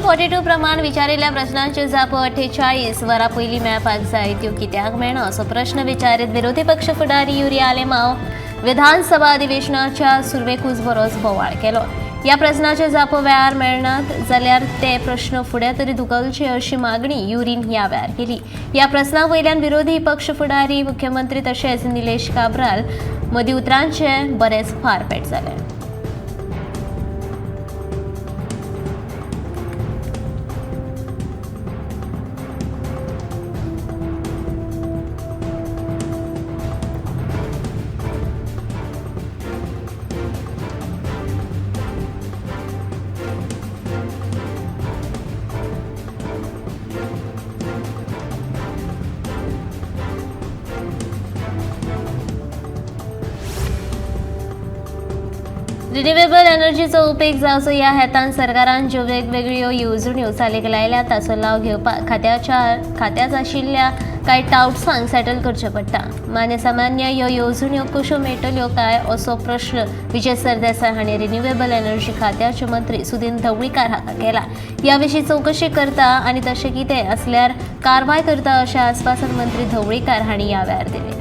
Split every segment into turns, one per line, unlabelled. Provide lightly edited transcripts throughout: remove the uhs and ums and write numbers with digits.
42 प्रमाण विचारिल्ल्या प्रश्नांचे जापो 48 वरां पयलीं मेळपाक जाय त्यो कित्याक मेळना असो प्रश्न विचारीत विरोधी पक्ष फुडारी युरी आलेमाव विधानसभा अधिवेशनाच्या सुरवेकूच बरोच बोवाळ केलो. ह्या प्रश्नाचे जापो वेळार मेळनात जाल्यार ते प्रश्न फुडें तरी धुकलचे अशी मागणी युरीन ह्या वेळार केली. ह्या प्रश्ना वयल्यान विरोधी पक्ष फुडारी मुख्यमंत्री तशेंच निलेश काब्राल मदीं उतरांचे बरेच फारपेट जाले. रिन्युएबल एनर्जीचो उपेग जावचो ह्या हेतान सरकारान ज्यो वेगवेगळ्यो येवजण्यो चालीक लायल्या ताचो लाव घेवपाक खात्याच आशिल्ल्या कांय टाउट्सांक सेटल करचें पडटा. मान्य सामान्य ह्यो येवजण्यो कश्यो मेळटल्यो काय असो प्रश्न विजय सरदेसाय हांणी रिन्युएबल एनर्जी खात्याचे मंत्री सुदीन ढवळीकार हाका केला. ह्या विशीं चवकशी करता आनी तशें कितें असल्यार कारवाय करता अशें आस्वासन मंत्री ढवळीकार हांणी ह्या वेळार दिलें.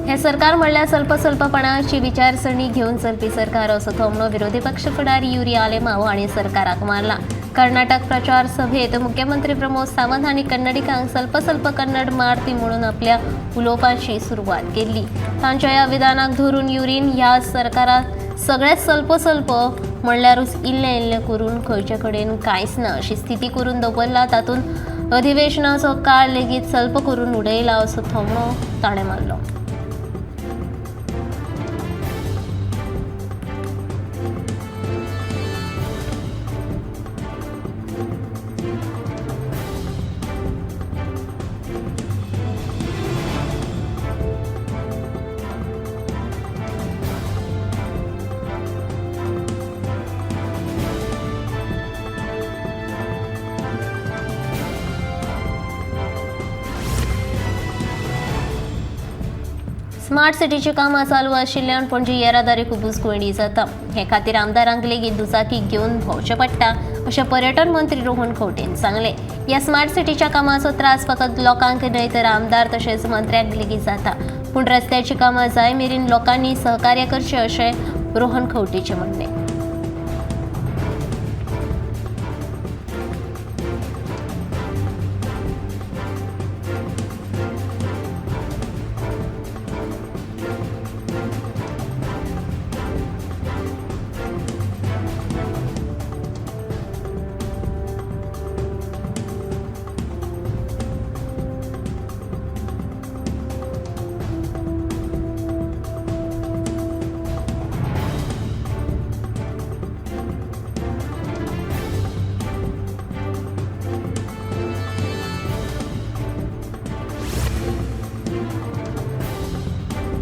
हे सरकार म्हणल्यार स्वल्पपणाची विचारसरणी घेवन चलपी सरकार असो थोमणो विरोधी पक्ष फुडारी युरी आलेमाव हांणी सरकाराक मारला. कर्नाटक प्रचार सभेत मुख्यमंत्री प्रमोद सावंत हांणी कन्नडिकांक स्वल्प कन्नड मारती म्हणून आपल्या उलोवपाची सुरवात केली. तांच्या ह्या विधानाक धरून युरीन ह्या सरकाराक सगळेच स्वल्प म्हणल्यारूच इल्लें करून खंयचे कडेन कांयच ना अशी स्थिती करून दवरला. तातूंत अधिवेशनाचो काळ लेगीत स्वल्प करून उडयला असो थोमणो ताणें मारलो. स्मार्ट सिटीची कामां चालू आशिल्ल्यान पणजी येरादारी खूब घुसखोरणी जाता. हे खातीर आमदारांक लेगीत दुचाकी घेवन भोंवचें पडटा अशें पर्यटन मंत्री रोहन खंवटेन सांगलें. ह्या स्मार्ट सिटीच्या कामाचो त्रास फकत लोकांक न्हय तर आमदार तशेंच मंत्र्यांक लेगीत जाता. पूण रस्त्याची कामां जाय मेरेन लोकांनी सहकार्य करचें अशें रोहन खंवटेचें म्हणणें.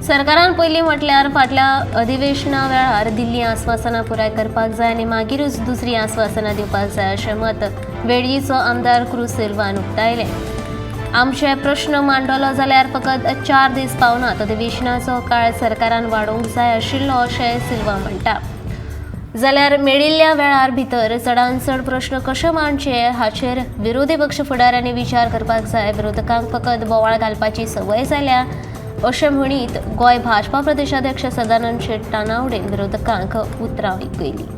सरकारान पयलीं म्हटल्यार फाटल्या अधिवेशना वेळार दिल्ली आस्वासनां पुराय करपाक जाय आनी मागीरूच दुसरी आस्वासनां दिवपाक जाय अशें मत वेळगीचो आमदार क्रूज सिल्वान उक्तायलें. आमचे प्रश्न मांडलो जाल्यार फकत 4 दीस पावनात. अधिवेशनाचो काळ सरकारान वाडोवंक जाय आशिल्लो अशें सिल्वा म्हणटा. जाल्यार मेळिल्ल्या वेळार भितर चडांत चड प्रश्न कशे मांडचे हाचेर विरोधी पक्ष फुडाऱ्यांनी विचार करपाक जाय. विरोधकांक फकत बोवाळ घालपाची संवय जाल्या अशें म्हणीत गोंय भाजपा प्रदेशाध्यक्ष सदानंद शेट तानावडेन विरोधकांक उतरां विकयली.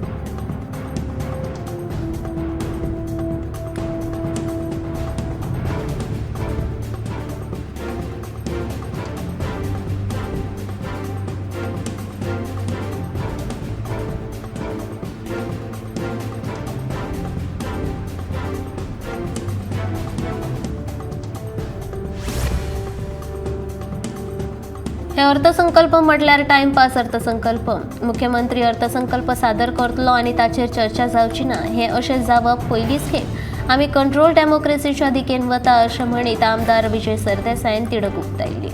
हे अर्थसंकल्प म्हटल्यार टाइमपास अर्थसंकल्प. मुख्यमंत्री अर्थसंकल्प सादर करतलो आनी ताचेर चर्चा जावची ना हे अशें जावप पयलीच खेप. आमी कंट्रोल डेमोक्रेसीच्या दिकेन वता अशें म्हणीत आमदार विजय सरदेसायन तिडक उक्तायली.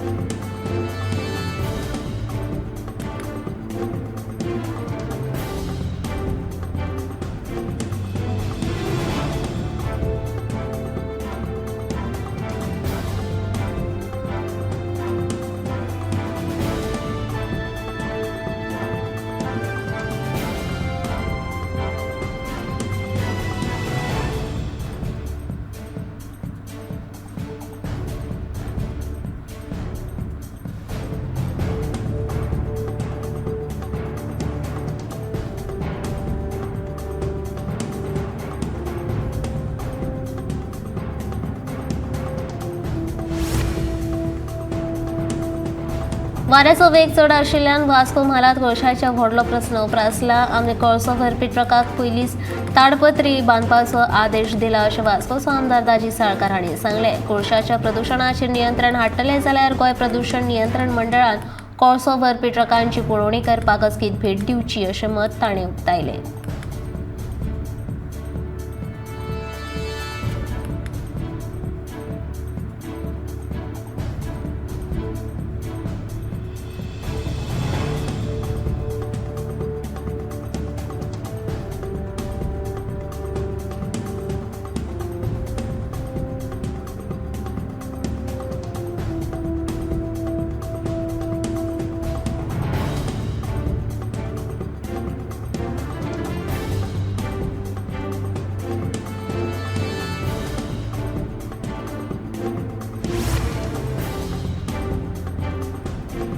वाऱ्याचो वेग चड आशिल्ल्यान वास्को म्हालात कोळशाच्या व्हडलो प्रस्न उप्रासला. आमने कोळसो भरपी ट्रकाक पयलींच ताडपत्री बांदपाचो आदेश दिला अशें वास्कोचो आमदार दाजी साळकार हांणी सांगलें. कोळशाच्या प्रदुशणाचेर नियंत्रण हाडटले जाल्यार गोंय प्रदूषण नियंत्रण मंडळान कोळसो भरपी ट्रकांची पळोवणी करपाक अचकीत भेट दिवची अशें मत ताणें उक्तायलें.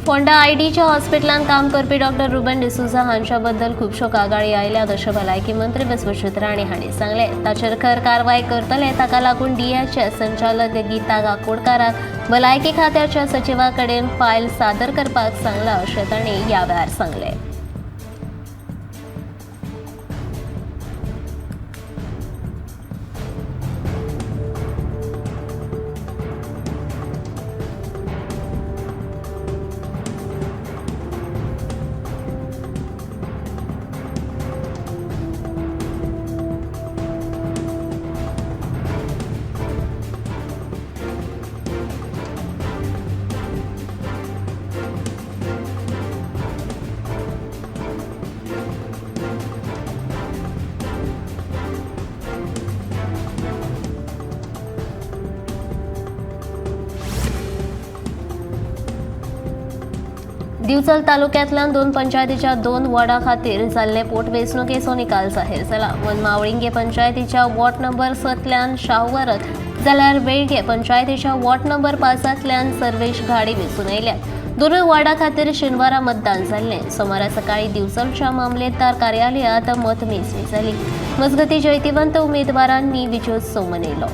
फोंडा आयडीच्या हॉस्पिटलांत काम करपी डॉक्टर रुबन डिसुझा हांच्या बद्दल खुबश्यो कागाळी आयल्यात अशें भलायकी मंत्री विश्वजीत राणे हांणी सांगलें. ताचेर खर कारवाय करतले. ताका लागून डीएचे संचालक गीता गाकोडकाराक भलायकी खात्याच्या सचिवा कडेन फायल सादर करपाक सांगला अशें तांणी ह्या वेळार सांगलें. दिवचल तालुक्यांतल्या 2 पंचायतीच्या 2 वॉर्डा खातीर जाल्ले पोटवेंचणुकेचो निकाल जाहीर जाला. वनमावळिंगे पंचायतीच्या वॉर्ड नंबर 7तल्यान शाहवरत जाल्यार वेळगे पंचायतीच्या वॉर्ड नंबर 5तल्यान सर्वेश घाडी वेंचून आयल्यात. दोनूय वॉर्डा खातीर शेनवारा मतदान जाल्लें. सोमारा सकाळी दिवचलच्या मामलेदार कार्यालयात मतमेजणी जाली. मजगतीं जैतिवंत उमेदवारांनी विजयोत्सव मनयलो.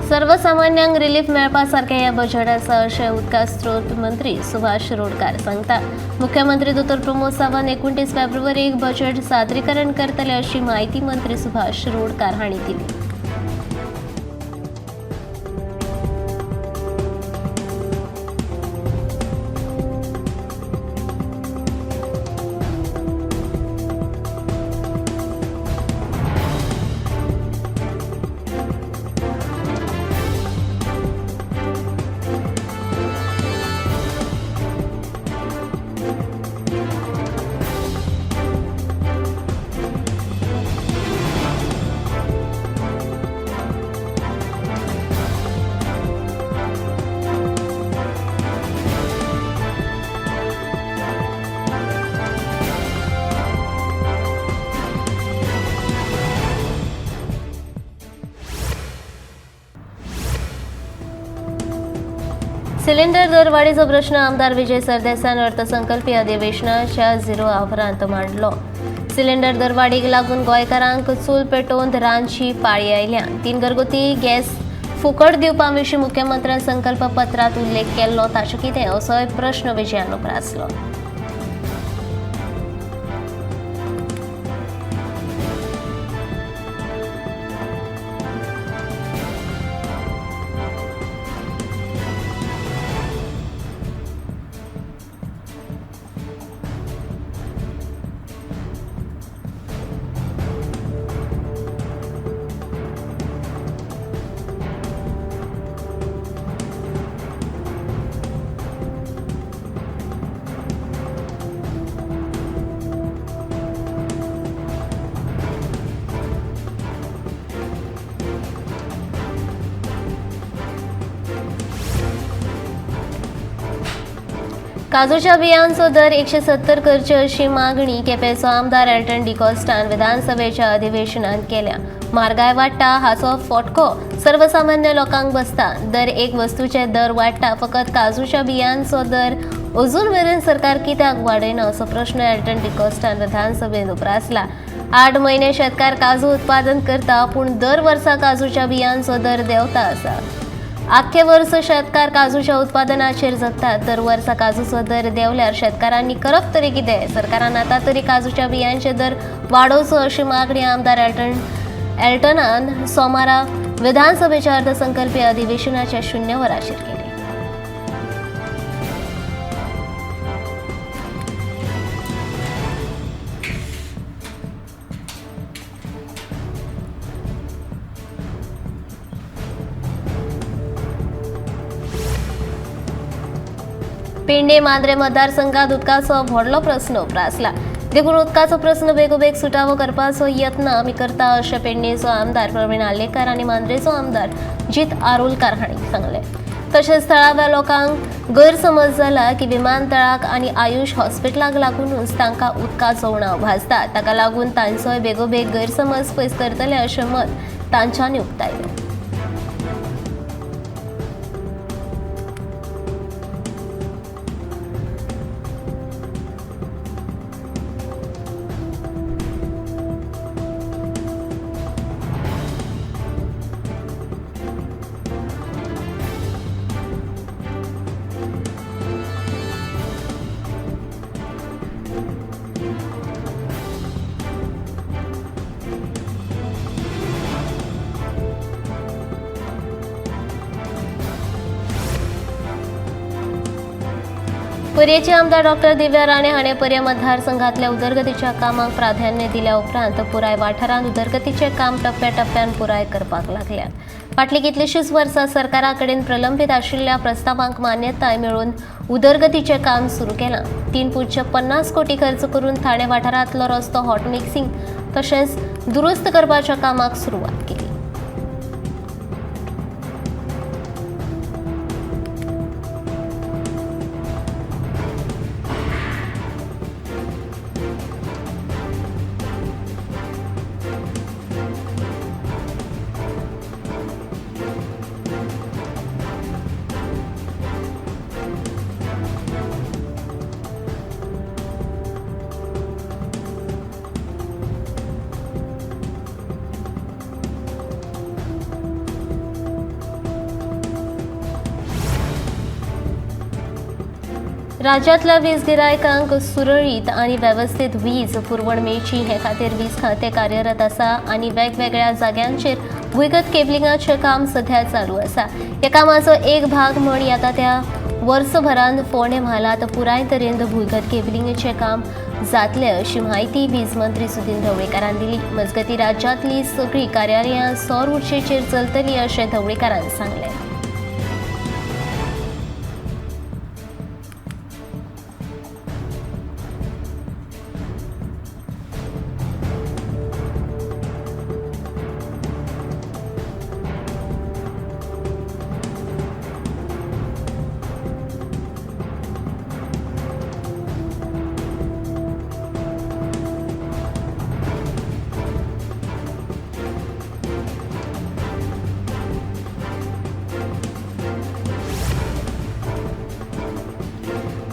सर्वसामान्यांक रिलीफ मेळपा सारकें हे बजेट आसा अशें उदका स्त्रोत मंत्री सुभाष शिरोडकार सांगता. मुख्यमंत्री दोतोर प्रमोद सावंत 29 फेब्रुवारीक बजेट सादरीकरण करतले अशी माहिती मंत्री सुभाष शिरोडकार हांणी दिली. सिलिंडर दरवाढीचो प्रश्न आमदार विजय सरदेसाईन अर्थसंकल्पीय अधिवेशनाच्या 0 आव्हानांत मांडलो. सिलिंडर दरवाडीक लागून गोंयकारांक चूल पेटोवन रांदची पाळी आयल्या. 3 घरगुती गॅस फुकट दिवपा विशीं मुख्यमंत्र्यान संकल्प पत्रांत उल्लेख केल्लो ताचें कितें असोय प्रश्न विजयान उपरासलो. काजूच्या बियांचो दर 170 करचे अशी मागणी केपेंचो आमदार एल्टन डिकॉस्टान विधानसभेच्या अधिवेशनात केल्या. म्हारगाय वाडटा हाचो फटको सर्वसामान्य लोकांक बसता. दर एक वस्तूचे दर वाडटा, फकत काजूच्या बियांचो दर अजून मेरेन सरकार कित्याक वाडयना असो प्रश्न एल्टन डिकॉस्टान विधानसभेत उपरासला. 8 म्हयने शेतकार काजू उत्पादन करता, पूण दर वर्सा काजूच्या बियांचो दर देंवता आसा. आख्खे वर्स शेतकार काजूच्या उत्पादनाचेर जगतात. दर वर्सा काजूचो दर देंवल्यार शेतकारांनी करप तरी कितें? सरकारान आतां तरी काजूच्या बियांचे दर वाडोवचो अशी मागणी आमदार एल्टनान सोमारा विधानसभेच्या अर्थसंकल्पीय अधिवेशनाच्या 0 वरांचेर केली. पेडणे मांद्रे मतदारसंघात उदकाचो व्हडलो प्रस्न उपरासला. देखून उदकाचो प्रस्न बेगोबेग सुटावो करपाचो यत्न आमी करता अशें पेडणेचो आमदार प्रवीण आल्लेकर आनी मांद्रेचो आमदार जीत आरोलकार हांणी सांगलें. तशेंच थळाव्या लोकांक गैरसमज जाला की विमानतळाक आनी आयुष हॉस्पिटलाक लागूनच तांकां उदकाचो उणाव भासता. ताका लागून तांचोय बेगोबेग गैरसमज पयस करतले अशें मत तांच्यांनी उक्तायलें. पर्येचे आमदार डॉक्टर दिव्या राणे हाणें पर्य मतदारसंघातल्या उदरगतीच्या कामाक प्राधान्य दिल्या उपरांत पुराय वाठारांत उदरगतीचें काम टप्प्याटप्प्यान पुराय करपाक लागल्यात. फाटलीं कितलींशींच वर्सां सरकारा कडेन प्रलंबीत आशिल्ल्या प्रस्तावांक मान्यताय मेळून उदरगतीचें काम सुरू केलां. 3.50 कोटी खर्च करून ठाणे वाठारांतलो रस्तो हॉट मिक्सिंग तशेंच दुरुस्त करपाच्या कामाक सुरवात केली. राज्यातल्या वीज गिरायकांक सुरळीत आणि व्यवस्थित वीज पुरवण मेळची हे खातीर वीज खातें कार्यरत आसा आनी वेगवेगळ्या जाग्यांचेर भुंयगत केबलिंगाचें काम सध्या चालू आसा. ह्या कामाचो एक भाग म्हण येता त्या वर्सभरांत फोंडे म्हालांत पुराय तरेन भुंयगत केबलिंगेचें काम जातलें अशी माहिती वीज मंत्री सुदीन ढवळीकारान दिली. मजगतीं राज्यांतलीं सगळीं कार्यालयां सौर उर्जेचेर चलतलीं अशें ढवळीकारान सांगलें.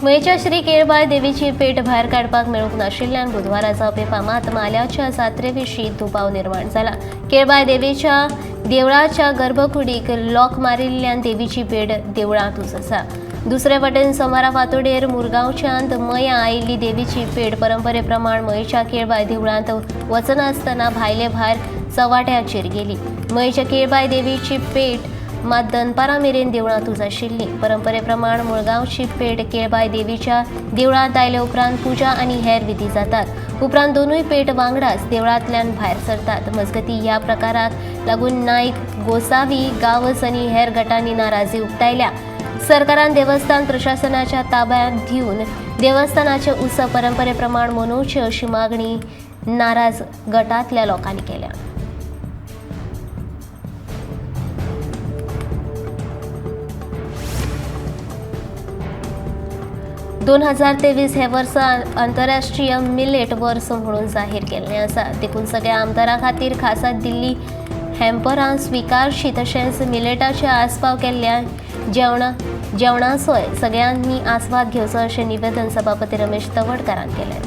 मयेच्या श्री केळबाय देवीची पेट भायर काडपाक मेळूंक नाशिल्ल्यान बुधवारा जावपी फामाद माल्याच्या जात्रे विशीं दुबाव निर्माण जाला. केळबाय देवीच्या देवळाच्या गर्भकुडीक लॉक मारिल्ल्यान देवीची पेट देवळांतूच आसा. दुसरे वटेन सोमारा फांतोडेर मुरगांवच्यान मया आयिल्ली देवीची पेट परंपरे प्रमाण मयेच्या केळबाय देवळांत वचनासतना भायले भायर चवाट्याचेर गेली. मयेच्या केळबाय देवीची पेट मात दनपारा मेरेन देवळांतूच आशिल्ली. परंपरे प्रमाण मुळगांवची पेट केळबाय देवीच्या देवळांत आयले उपरांत पुजा आनी हेर विधी जातात. उपरांत दोनूय पेट वांगडाच देवळांतल्यान भायर सरतात. मजगतीं ह्या प्रकाराक लागून नायक, गोसावी, गावस आनी हेर गटांनी नाराजी उक्तायल्या. सरकारान देवस्थान प्रशासनाच्या ताब्यांत दिवन देवस्थानाचे उत्सव परंपरे प्रमाण मनोवचे अशी मागणी नाराज गटांतल्या लोकांनी केल्या. 2023 हे वर्स आंतरराष्ट्रीय मिलेट वर्स म्हणून जाहीर केल्लें आसा. देखून सगळ्या आमदारां खातीर खासा दिल्ली हॅम्परां स्विकारची तशेंच मिलेटाचे आस्पाव केल्ल्या जेवणाचोय सगळ्यांनी आस्वाद घेवचो अशें निवेदन सभापती रमेश तवडकरान केलें.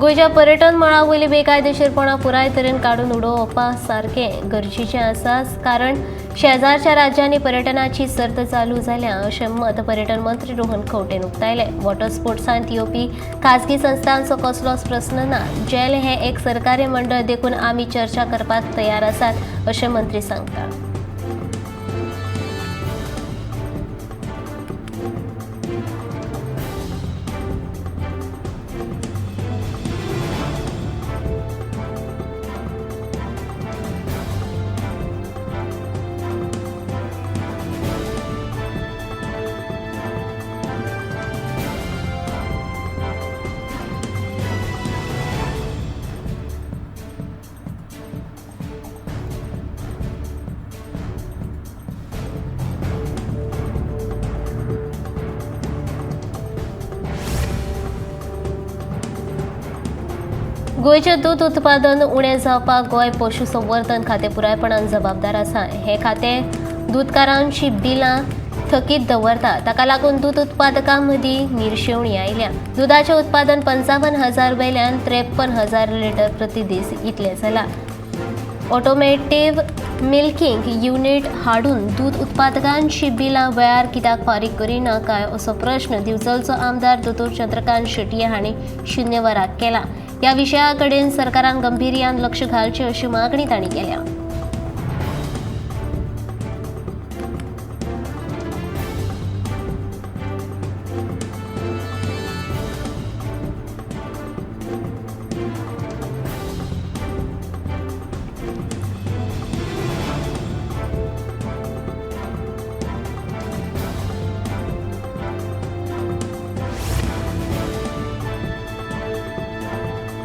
गोंयच्या पर्यटन मळा वयली बेकायदेशीरपणां पुराय तरेन काडून उडोवपा सारकें गरजेचें आसा, कारण शेजारच्या राज्यांनी पर्यटनाची सर्त चालू जाल्या अशें मत पर्यटन मंत्री रोहन खंवटेन उक्तायलें. वॉटर स्पोर्ट्सांत येवपी खाजगी संस्थांचो कसलोच प्रस्न ना. जेल हें एक सरकारी मंडळ देखून आमी चर्चा करपाक तयार आसात अशें मंत्री सांगता. गोंयचें दूद उत्पादन उणें जावपाक गोंय पशुसंवर्धन खातें पुरायपणान जबाबदार आसा. हे खातें दूदकारांची बिलां थकीत दवरता. ताका लागून दूद उत्पादकां मदीं निरशेवणी आयल्या. दुधाचें उत्पादन 55,000 वेल्यान 53,000 लिटर प्रति दीस इतलें जालां. ऑटोमेटिव्ह मिल्किंग युनिट हाडून दूद उत्पादकांची बिलां वेळार कित्याक फारीक करिना काय असो प्रश्न दिवचलचो आमदार दोतोर चंद्रकांत शेटये हांणी शुन्य वराक केला. ह्या विशया कडेन सरकारान गंभीर्यान लक्ष घालचें अशी मागणी तांणी केल्या.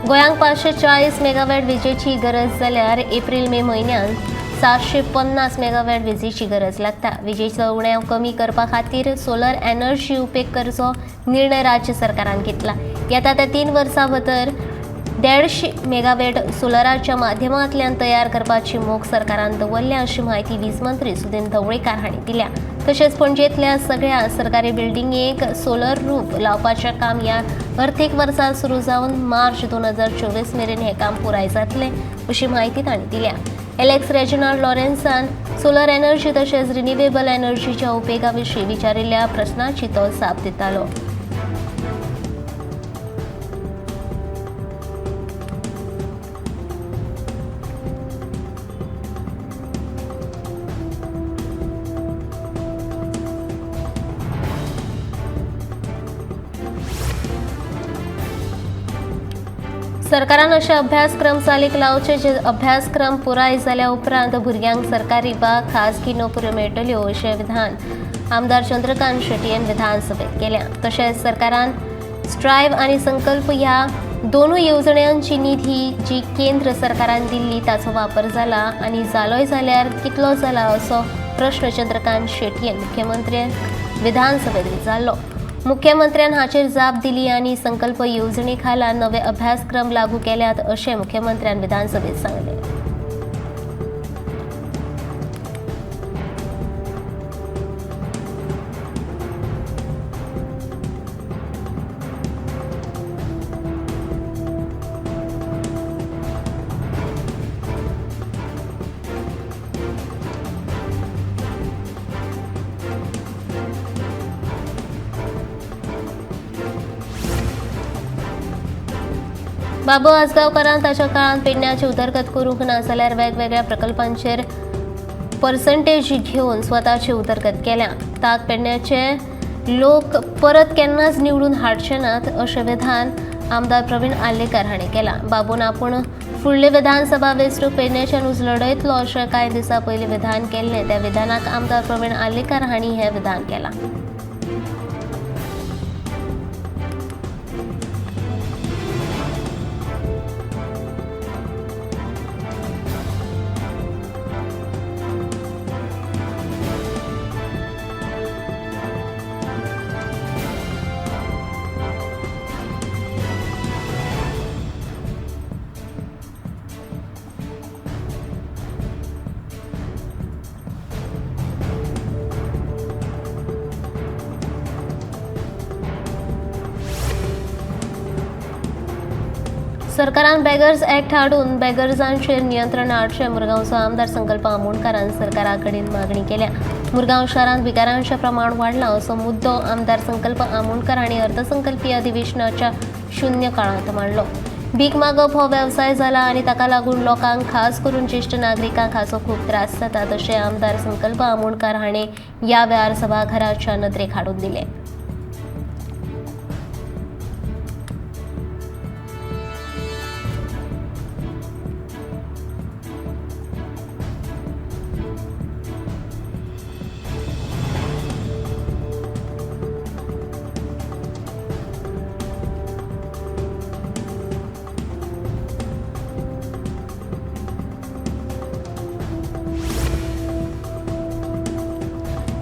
गोंयांक 540 मेगावॅट विजेची गरज जाल्यार एप्रील मे म्हयन्यांत 750 मेगावॅट विजेची गरज लागता. विजेचो उणेव कमी करपा खातीर सोलर एनर्जी उपेग करचो निर्णय राज्य सरकारान घेतला. येता त्या 3 वर्सां भितर 150 मेगावॅट सोलराच्या माध्यमांतल्यान तयार करपाची मोख सरकारान दवरल्या अशी माहिती वीज मंत्री सुदीन ढवळीकार हांणी दिल्या. तशेंच पणजेंतल्या सगळ्या सरकारी बिल्डिंगेक सोलर रूफ लावपाचें काम ह्या अर्थीक वर्सांत सुरू जावन मार्च 2024 मेरेन हें काम पुराय जातलें अशी माहिती तांणी दिल्या. एलेक्स रेजिनाल्ड लॉरेन्सान सोलर एनर्जी तशेंच रिन्युएबल एनर्जीच्या उपेगा विशीं विचारिल्ल्या प्रस्नाची तो जाप दितालो. सरकारान अशे अभ्यासक्रम चालीक लावचे जे अभ्यासक्रम पुराय जाल्या उपरांत भुरग्यांक सरकारी वा खाजगी नोकऱ्यो मेळटल्यो अशें विधान आमदार चंद्रकांत शेट्टी हांणी विधानसभेत केल्या. तशेंच सरकारान स्ट्रायव्ह आनी संकल्प ह्या दोनूय येवजण्यांची निधी जी केंद्र सरकारान दिल्ली ताचो वापर जाला आनी जालोय जाल्यार कितलो जाला असो प्रश्न चंद्रकांत शेट्टी हांणी मुख्यमंत्री विधानसभेत विचारलो. मुख्यमंत्र्यान हाचेर जाप दिली आनी संकल्प येवजणे खाला नवे अभ्यासक्रम लागू केल्यात अशें मुख्यमंत्र्यान विधानसभेत सांगलें. बाबू आसगांवकारान ताच्या काळात पेडण्याची उदरगत करूंक ना जाल्यार वेगवेगळ्या प्रकल्पांचेर पर्संटेज घेवन स्वताची उदरगत केल्या. ताक पेडण्याचे लोक परत केन्नाच निवडून हाडचे नात अशें विधान आमदार प्रवीण आल्लेकर हांणी केलां. बाबून आपूण फुडले विधानसभा वेंचणूक पेडण्याच्यानूच लढयतलो अशें कांय दिसा पयलीं विधान केल्लें. त्या विधानाक आमदार प्रवीण आल्लेकर हांणी हें विधान केलां. सरकारान बेगर्स ॲक्ट हाडून बेगर्जांचेर नियंत्रण हाडचें मुरगांवचो आमदार संकल्प आमोणकारान सरकारा कडेन मागणी केल्या. मुरगांव शारांत भिकाऱ्यांचें प्रमाण वाडलां असो मुद्दो आमदार संकल्प आमोणकार हांणी अर्थसंकल्पीय अधिवेशनाच्या शून्य काळांत मांडलो. भीक मागप हो वेवसाय जाला आनी ताका लागून लोकांक खास करून ज्येश्ठ नागरिकांक हाचो खूब त्रास जाता तशें आमदार संकल्प आमोणकार हांणी ह्या वेळार सभाघराच्या नदरेक हाडून दिलें.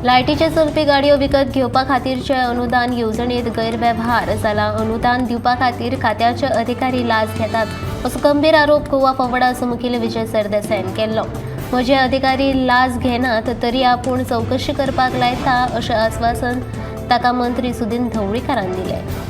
लायटीचे चलपी गाडयो विकत घेवपा खातीरचे अनुदान येवजणेत गैरवेव्हार जाला. अनुदान दिवपा खातीर खात्याचे अधिकारी लाच घेतात असो गंभीर आरोप गोवा पंगडाचो मुखेली विजय सरदेसाईन केल्लो. म्हजे अधिकारी लाच घेनात तरी आपूण चवकशी करपाक लायता अशें आस्वासन ताका मंत्री सुदीन ढवळीकारान दिलें.